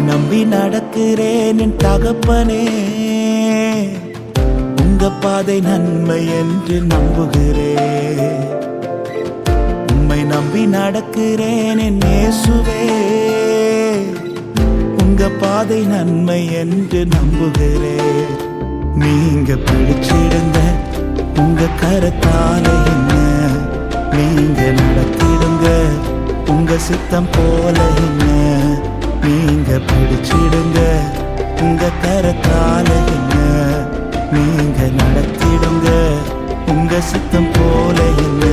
நம்பி நடக்கிறேன் என் தகப்பனே, உங்க பாதை நன்மை என்று நம்புகிறேன். உம்மை நம்பி நடக்கிறேன் என் இயேசுவே, உங்க பாதை நன்மை என்று நம்புகிறேன். நீங்க பிடிச்சிடுங்க உங்க கரத்தால என்ன, நீங்க நடத்திடுங்க உங்க சித்தம் போல என்ன. நீங்க பிடிச்சிடுங்க உங்க கரத்தால என்ன, நீங்க நடத்திடுங்க உங்க சித்தம் போல என்ன.